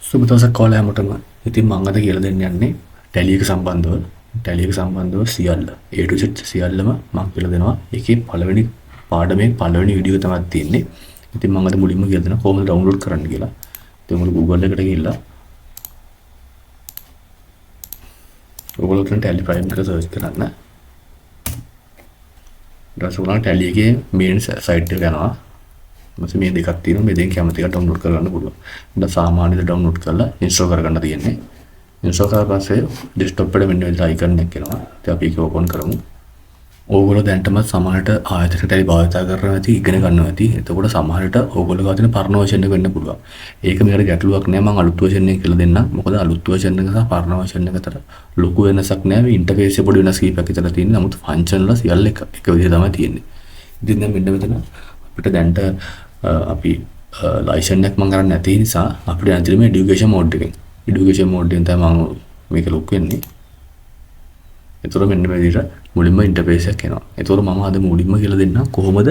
සුබ දවසක් කාලය හැමෝටම. ඉතින් මම අද කියලා දෙන්න යන්නේ ටැලි එක සම්බන්ධව සියල්ල A to Z සියල්ලම මම කියලා දෙනවා. ඒකේ පළවෙනි පාඩමේ පළවෙනි වීඩියෝ එක තමයි තියෙන්නේ. ඉතින් මම අද මුලින්ම කියලා දෙනවා කොහොමද ඩවුන්ලෝඩ් කරන්න කියලා. ඉතින් ඔයගොල්ලෝ Google එකට ගිහිල්ලා ඔයගොල්ලෝ ටැලි ප්‍රයිම් එක සර්ච් කරන්න. ඊට පස්සේ ඔයගොල්ලෝ ටැලි එකේ මේන් සයිට් එක යනවා. මේ දෙකක් තියෙනවා. මේ දෙකෙන් කැමති එකක් ඩවුන්ලෝඩ් කරගන්න පුළුවන්. දැන් සාමාන්‍යයෙන් ඩවුන්ලෝඩ් කරලා ඉන්ස්ටෝල් කරගන්න තියෙන්නේ. ඉන්ස්ටෝල් කරලා පස්සේ ඩෙස්ක්ටොප් එකට මෙන්න මේ අයිකන් එක එනවා. ඉතින් අපි ඒක ඕපන් කරමු. ඕගොල්ලෝ දැන්ටම සමහරට ආයතන ටැලි භාවිතා කරනවා ඇති, ඉගෙන ගන්නවා ඇති. එතකොට සමහරට ඕගොල්ලෝ ගාව තියෙන පරණ වර්ෂන් එක වෙන්න පුළුවන්. ඒක මේකට ගැටලුවක් නෑ. මම අලුත් වර්ෂන් එක කියලා දෙන්නම්. මොකද අලුත් වර්ෂන් එක සහ පරණ වර්ෂන් එක අතර ලොකු වෙනසක් නෑ. මේ ඉන්ටර්ෆේස් එක පොඩි වෙනස් කීපයක් විතර තියෙන. නමුත් ෆන්ක්ෂන් වල සියල්ල එක විදිහ තමයි තියෙන්නේ. ඉතින් දැන් මෙන්න මෙතන අපිට දැන්ට අපි ලයිසන් එකක් මම ගන්න නැති නිසා අපිට ඇතුළේ මේ এডুকেෂන් මෝඩ් එකෙන් තමයි මම මේක ලොක් වෙන්නේ. ඒතර මෙන්න මේ විදිහට මුලින්ම ඉන්ටර්ෆේස් එකක් එනවා. ඒතර මම අද මුලින්ම කියලා දෙන්නම් කොහොමද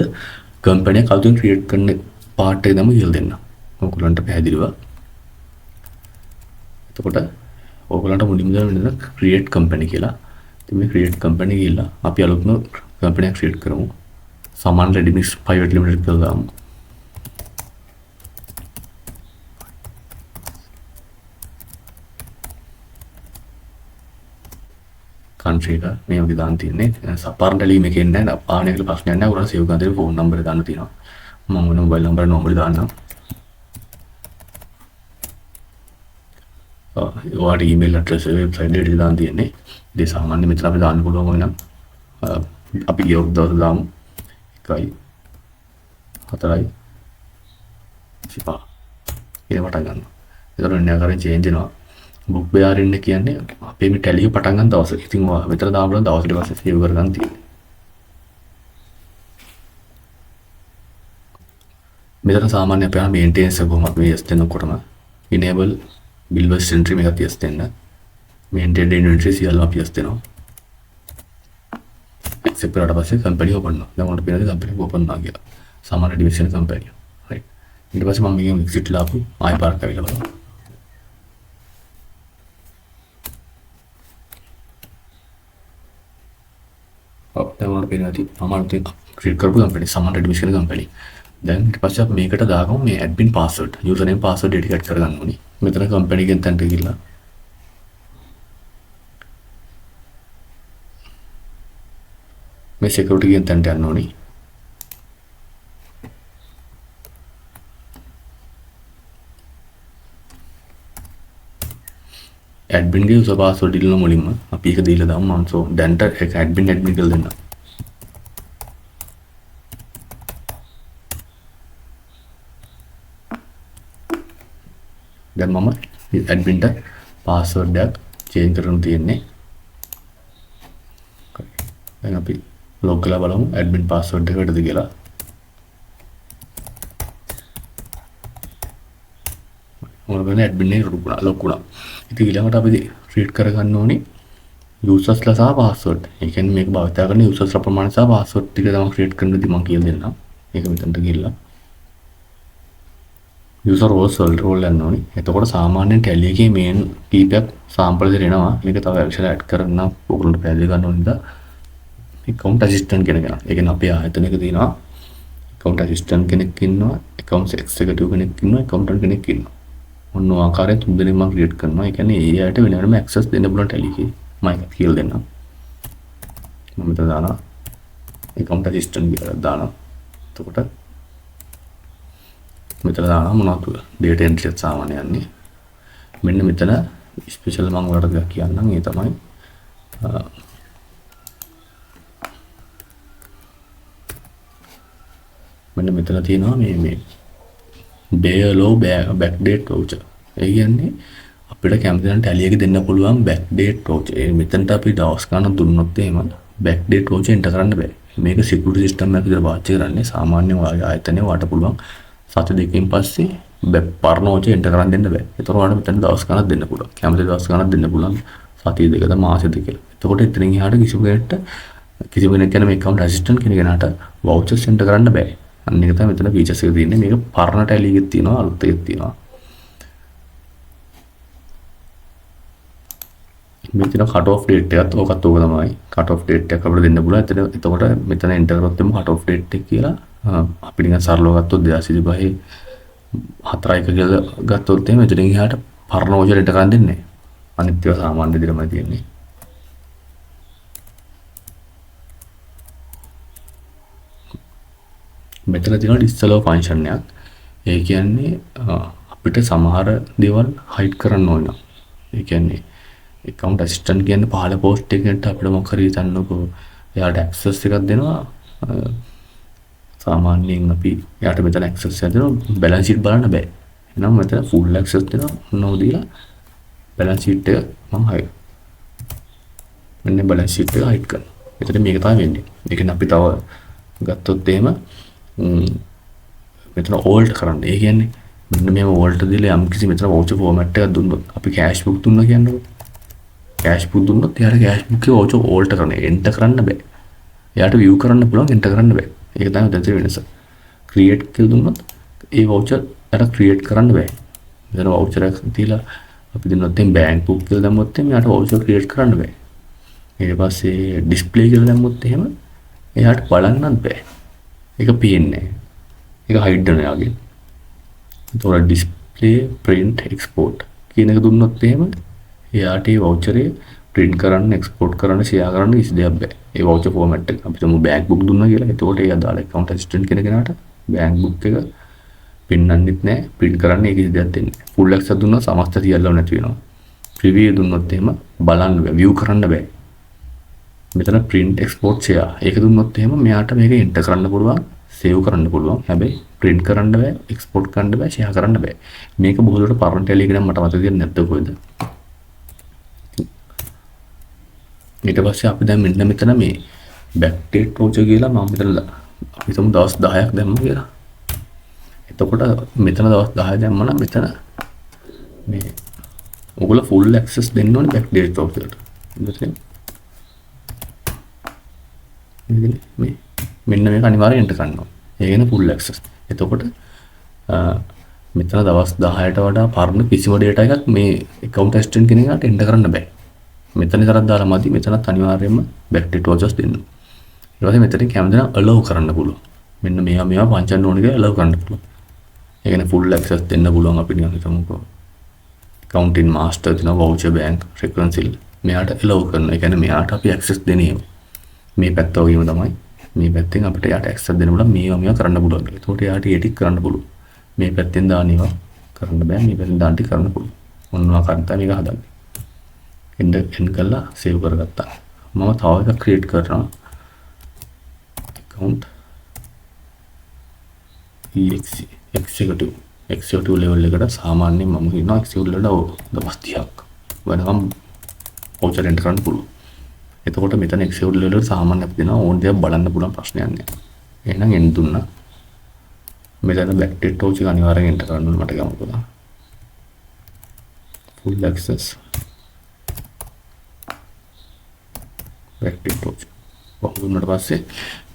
කම්පැනි එක අලුතෙන් ක්‍රියේට් කරන්න පාර්ට් එක තමයි කියලා දෙන්නම්. ඔයගොල්ලන්ට පැහැදිලිව. එතකොට ඔයගොල්ලන්ට මුලින්ම දැනෙන්න ක්‍රියේට් කම්පැනි කියලා. ඉතින් මේ ක්‍රියේට් කම්පැනි ගිහිල්ලා අපි අලුත්ම කම්පැනි එකක් ක්‍රියේට් කරමු. සමාන රෙඩිමික්ස් ප්‍රයිවට් ලිමිටඩ් කියලා දාමු. country එක මේ වගේ දාන්න තියෙන්නේ. සපාරණ ටැලි මේකේ නැහැ. පාණේ කියලා ප්‍රශ්නයක් නැහැ. උරන් සේව් කරලා තියෙන ෆෝන් නම්බරය දාන්න තියෙනවා. මම මොන මොබයිල් නම්බර normally දාන්නම්. ඔයාට ඊමේල් ඇඩ්‍රස් වෙබ්සයිට් එක දාන්න තියෙන්නේ. ඉතින් සාමාන්‍ය මෙතන අපි දාන්න පුළුවන් වෙනම් අපි ගිය දවස් දාමු 1 4 5 ඊට පටන් ගන්නවා. ඒතර වෙන ආකාරයෙන් චේන්ජ් වෙනවා. බුක් බෙයාරින් එක කියන්නේ අපේ මේ ටැලි එක පටන් ගන්න දවස. ඉතින් ඔයා මෙතන දාන්න බලන දවස් ඊට පස්සේ සේව් කරගන්න තියෙන්නේ. මෙතන සාමාන්‍ය අපේ මේන්ටේනන්ස් එක කොහොමද මේ yes දෙනකොටම enable bills entry මේක yes දෙන්න. maintain inventory සියල්ල අපි yes දෙනවා. accept කරලා පස්සේ කම්පැනි ඕපන් කරනවා. දැන් උන්ට පේනවා කම්පැනි ඕපන් වුණා කියලා. සාමාන්‍ය ඩිවිෂන් කම්පැනි. right. ඊට පස්සේ මම මේකෙන් exit ලාපු ආයෙ පාරක් ඇවිල්ලා බලමු. දැන් උන්ට පේනවා ඇති මම අලුතෙන් ක්‍රියේට් කරපු කම්පැනි සමාන ඩිවිෂන් කම්පැනි. දැන් ඊට පස්සේ අපි මේකට දාගමු මේ admin password user name password dedicate කරගන්න ඕනි. මෙතන කම්පැනි එකෙන් තැන්ට ගිහිල්ලා මේ security එකෙන් තැන්ට යන්න ඕනි. admin ගේ user password දීලා මුලින්ම අපි ඒක දීලා දාමු. මම සෝ දැන්ට ඒක admin කියලා දෙන්න. දැන් මම admin ට password එකක් change කරන්න තියෙන්නේ. දැන් අපි log කරලා බලමු admin password එකකටද කියලා. මොනවද admin එක log වුණා. ඉතින් ඊළඟට අපි ක්‍රියේට් කරගන්න ඕනේ users ලා සහ password. ඒ කියන්නේ මේක භාවිත කරන users ලා ප්‍රමාණය සහ password ටික තමයි ක්‍රියේට් කරන්නදී මම කියලා දෙන්නම්. මේක මෙතනට ගිහිල්ලා user roles role යන්න ඕනේ. එතකොට සාමාන්‍යයෙන් tally එකේ main කීපයක් sample දෙක එනවා. මේක තව actually add කරන්න ඕගොල්ලන්ට පැහැදිලි කරන්න ඕනේ. account assistant කෙනෙක් ඉන්නවා. ඒ කියන්නේ අපේ ආයතනයක තියෙනවා account assistant කෙනෙක් ඉන්නවා, account executive කෙනෙක් ඉන්නවා, accountant කෙනෙක් ඉන්නවා. ඔන්න ඔය ආකාරයෙන් තුන් දෙනෙක් මම ක්‍රියේට් කරනවා. ඒ කියන්නේ ඒ අයට වෙන වෙනම access දෙන්න පුළුවන් tally එකේ. මම ඒක කියලා දෙන්නම්. මම මෙතන දානවා account assistant කියලා දානවා. එතකොට මෙතන දානවා මොනවද data entry එක සාමාන්‍ය යන්නේ. මෙන්න මෙතන ස්පෙෂල් මම ඔයාලට දෙයක් කියන්නම්. ඒ තමයි මෙන්න මෙතන තියෙනවා මේ bear low back date voucher. ඒ කියන්නේ අපිට කැමති නම් tally එක දෙන්න පුළුවන් back date voucher. ඒ මෙතනට අපි දවස් ගණන් දුන්නොත් එහෙම back date voucher enter කරන්න බෑ. මේක security system එකක් විතර පාවිච්චි කරන්නේ. සාමාන්‍ය ආයතනයේ වාට පුළුවන් සති දෙකකින් පස්සේ පරණ voucher enter කරන් දෙන්න බෑ. ඒතකොට ඔයාලට මෙතන දවස් ගණන් දෙන්න පුළුවන්. කැමති දවස් ගණන් දෙන්න පුළුවන්. සති දෙකද මාස දෙකද. එතකොට එතනින් එහාට කිසිම කෙනෙක් කියන්නේ මේ account assistant කෙනෙකුට vouchers enter කරන්න බෑ. අන්න එක තමයි මෙතන features එක තියෙන්නේ. මේක පරණ tally එකේ තියෙනවා, අලුත් එකේ තියෙනවා. මෙතන කට් ඔෆ් ඩේට් එකත් ඕකත් ඕක තමයි. කට් ඔෆ් ඩේට් එක අපිට දෙන්න පුළුවන්. එතකොට මෙතන එන්ටර් කරොත් එimhe කට් ඔෆ් ඩේට් එක කියලා අපි නිකන් සරලව ගත්තොත් 2025 4 කියලා ගත්තොත් එimhe එතනින් එහාට පරණ වෝචර් එන්ටර් කරන්න දෙන්නේ නැහැ. අනිත් ඒවා සාමාන්‍ය විදිහටමයි තියෙන්නේ. මෙතන තියෙනවා ඩිස්අලෝව් ෆන්ක්ෂන් එකක්. ඒ කියන්නේ අපිට සමහර දේවල් හයිඩ් කරන්න ඕන. ඒ කියන්නේ account assistant කියන්නේ පහළ post එකකට අපිට මොකක් හරි හිතන්නකෝ එයාට access එකක් දෙනවා. සාමාන්‍යයෙන් අපි එයාට මෙතන access එකක් දෙනවා balance sheet බලන්න බෑ. එහෙනම් මෙතන full access දෙනවා. ඔන්නෝ දීලා balance sheet එක මම හයි. මෙන්න balance sheet එක hide කරනවා. එතන මේක තමයි වෙන්නේ. ඒ කියන්නේ අපි තව ගත්තොත් එහෙම මෙතන alt කරන්න. ඒ කියන්නේ මෙන්න මේව alt දීලා යම් කිසි මෙතන voucher format එකක් දුන්නොත් අපි cash book දුන්නා කියන්නකො. cash book දුන්නොත් එයාට cash book එකේ voucher alt කරන්න enter කරන්න බෑ. එයාට view කරන්න පුළුවන් enter කරන්න බෑ. ඒක තමයි දැන් තියෙන වෙනස. create කියලා දුන්නොත් ඒ voucher එයාට create කරන්න බෑ. මෙතන voucher එකක් දීලා අපි දුන්නොත් දැන් bank book කියලා දැම්මොත් එයාට voucher create කරන්න බෑ. ඊට පස්සේ display කියලා දැම්මොත් එහෙම එයාට බලන්නත් බෑ. ඒක පේන්නේ නැහැ. ඒක hide කරනවා යාගේ. ඒතකොට display print export කියන එක දුන්නොත් එහෙම එයාට ඒ voucher එක print කරන්න export කරන්න share කරන්න කිසි දෙයක් බෑ. ඒ voucher format එක අපි තුමු bank book දුන්නා කියලා. ඒතකොට ඒ අදාළ account assistant කෙනෙකුට bank book එක පෙන්වන්නෙත් නැහැ, print කරන්න ඒ කිසි දෙයක් දෙන්නේ නැහැ. full access දුන්නා සමස්ත සියල්ලම නැති වෙනවා. preview දුන්නොත් එහෙම බලන්න බෑ, view කරන්න බෑ. මෙතන print export share ඒක දුන්නොත් එහෙම මෙයාට මේක enter කරන්න පුළුවන්, save කරන්න පුළුවන්. හැබැයි print කරන්න බෑ, export කරන්න බෑ, share කරන්න බෑ. මේක බොහෝ දුරට පරණ ටැලි එක නම් මට මතක තියෙන්නේ නැද්ද කොහෙද? ඊට පස්සේ අපි දැන් මෙන්න මෙතන මේ backdate voucher කියලා මම මෙතන අපි හිතමු දවස් 10ක් දැම්මා කියලා. එතකොට මෙතන දවස් 10 දැම්මම නම් මෙතන මේ ඔයගොල්ලෝ full access දෙන්න ඕනේ backdate voucher ට. මෙතන මේ මෙන්න මේක අනිවාර්යෙන් එන්ටර් කරන්න ඕනේ. ඒ කියන්නේ full access. එතකොට මෙතන දවස් 10ට වඩා පරණ කිසිම data එකක් මේ account assistant කෙනෙකුට එන්ටර් කරන්න බෑ. මෙතන තරක් දාලා මදි. මෙතනත් අනිවාර්යයෙන්ම backdate vouchers දෙන්න. ඊට පස්සේ මෙතනින් කැමති නම් allow කරන්න පුළුවන්. මෙන්න මේවා පංචන්න ඕනේ කියලා allow කරන්න පුළුවන්. ඒ කියන්නේ full access දෙන්න පුළුවන් අපි නිකන් හිතමුකෝ. accounting master දෙන voucher bank reconcile මෙයාට allow කරනවා. ඒ කියන්නේ මෙයාට අපි access දෙන්නේ මේ පැත්ත වගේම තමයි. මේ පැත්තෙන් අපිට යාට access දෙන්න පුළුවන් මේවා කරන්න පුළුවන්. ඒකට යාට edit කරන්න පුළුවන්. මේ පැත්තෙන් දාන ඒවා කරන්න බෑ. මේ පැත්තෙන් දාන්න කරන්න පුළුවන්. මොනවා කරන්තා මේක හදන්නේ. end කළා save කරගත්තා. මම තව එකක් create කරනවා. account executive level එකට සාමාන්‍යයෙන් මම කියනවා executive වලට දවස් 30ක් වෙනකම් voucher enter කරන්න පුළුවන්. එතකොට මෙතන executive level සාමාන්‍ය අපි දෙනවා ඕන දෙයක් බලන්න පුළුවන් ප්‍රශ්නයක් නෑ. එහෙනම් end දුන්නා. මෙතන backdate voucher අනිවාර්යෙන් enter කරන්න ඕනේ මට ගමුකෝ. full access backdate voucher. වහුණාට පස්සේ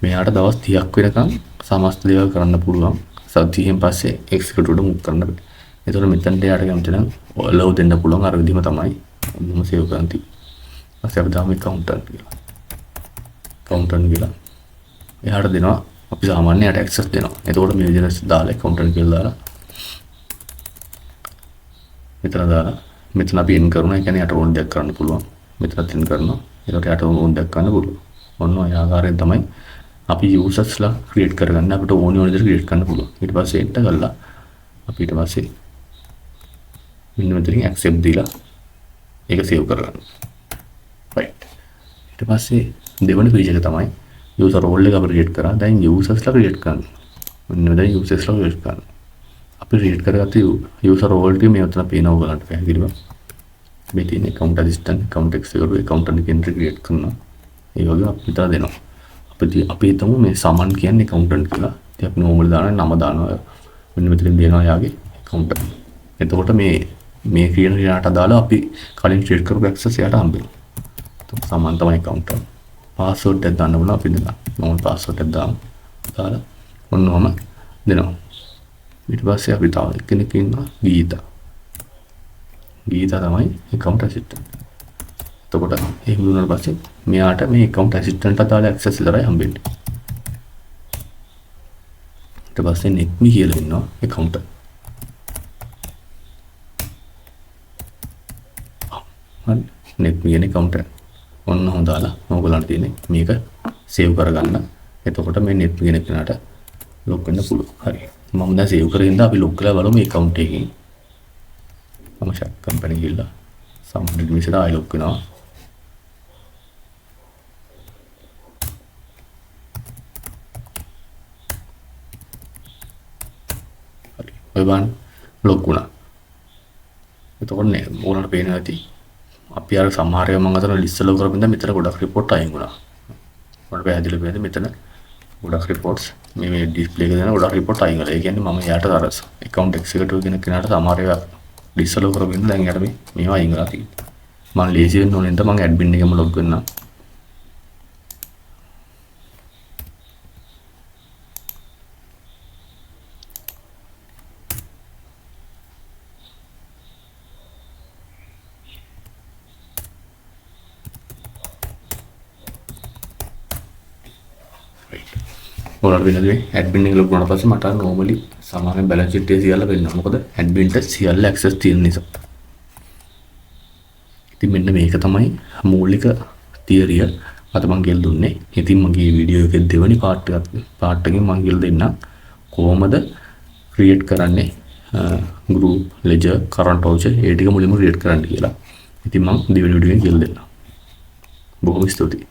මෙයාට දවස් 30ක් වෙනකම් සමස්ත දේවල් කරන්න පුළුවන්. සතියෙන් පස්සේ executive move කරන්න බෑ. එතකොට මෙතනට යාට කැමති නම් allow දෙන්න පුළුවන් අර විදිහම තමයි. මොනම save කරන් තියෙන්නේ. ඊපස්සේ අපි දාමු accountant කියලා. accountant කියලා. එයාට දෙනවා අපි සාමාන්‍යයෙන් යාට access දෙනවා. එතකොට මේ විදිහට දාලා accountant කියලා දාලා මෙතන අපි in කරනවා. ඒ කියන්නේ යාට ඕන දෙයක් කරන්න පුළුවන්. මෙතනත් in කරනවා. ඒකට යාට ඕන දෙයක් කරන්න පුළුවන්. ඔන්න ඔය ආකාරයෙන් තමයි අපි users ලා create කරගන්න අපිට ඕන විදිහට create කරන්න පුළුවන්. ඊට පස්සේ enter කරලා අපි ඊට පස්සේ මෙන්න මෙතනින් accept දීලා ඒක save කරගන්න. right. ඊට පස්සේ දෙවෙනි page එක තමයි user role එක අපි create කරා. දැන් users ලා create කරන්න. මෙන්න දැන් users ලා create කරන්න. අපි create කරගත්ත user role ටික මේ උතන පේනවා ඔයගලන්ට පැහැදිලිව. මේ තියෙන account assistant, account executive, accountant කෙනෙක් create කරනවා. ඒ වගේ අපි හිතා දෙනවා. අපි හිතමු මේ සමන් කියන්නේ accountant කියලා. ඉතින් අපි normal දාන නම දානවා. මෙන්න මෙතනින් දෙනවා යාගේ accountant. එතකොට මේ කියන යාට දාලා අපි කලින් create කරපු access යාට හම්බෙනවා. එතකොට සමන් තමයි accountant. password එක දාන්න ඕන අපි දෙනවා. normal password එක දාලා ඔන්නෝම දෙනවා. ඊට පස්සේ අපි තව කෙනෙක් ඉන්නවා ගීතා. ගීතා තමයි account assistant. එතකොට එහෙම වුණාට පස්සේ මෙයාට මේ account assistant ට දාලා access ඉතරයි හම්බෙන්නේ. ඊට පස්සේ netme කියලා ඉන්නවා account. හරි netme කියන account ඔන්න හොඳාලා ඕගොල්ලන්ට තියෙන්නේ මේක save කරගන්න. එතකොට මේ netme කියන කෙනාට log වෙන්න පුළුවන්. හරි. මම දැන් save කරගෙන අපි log කරලා බලමු මේ account එකකින්. මම share company ගිහලා සම්පූර්ණ විශ්ලා ආයි log වෙනවා. හරි. ඔය බලන්න log වුණා. එතකොට නේ ඕනට පේනවා ඇති. අපි අර සමහර ඒවා මම අතන ලිස්ට් ලොග් කරපින්ද මෙතන ගොඩක් report අයින් වුණා. මට පැහැදිලි වෙන්නේ මෙතන ගොඩක් reports මේ display එක දෙන ගොඩක් report අයින් කරලා. ඒ කියන්නේ මම යාට අර account executive කෙනාට සමහර ඒවා ලිස්ට් ලොග් කරපින්ද දැන් යාට මේවා අයින් කරලා තියෙනවා. මම ලේසි වෙන්න ඕනේ නැත්නම් මම admin එකම log වෙන්නම්. ඔයාලට වෙනදී admin එක log වුණාට පස්සේ මට normally සාමාන්‍ය balance sheet එක සියල්ල වෙන්නවා. මොකද admin ට සියල්ල access තියෙන නිසා. ඉතින් මෙන්න මේක තමයි මූලික theory අද මම කියලා දුන්නේ. ඉතින් මගේ වීඩියෝ එකේ දෙවෙනි part එකකින් මම කියලා දෙන්නම් කොහොමද create කරන්නේ group ledger current voucher ඒ ටික මුලින්ම create කරන්න කියලා. ඉතින් මම දෙවෙනි වීඩියෝ එකෙන් කියලා දෙන්නම්. බොහොම ස්තුතියි.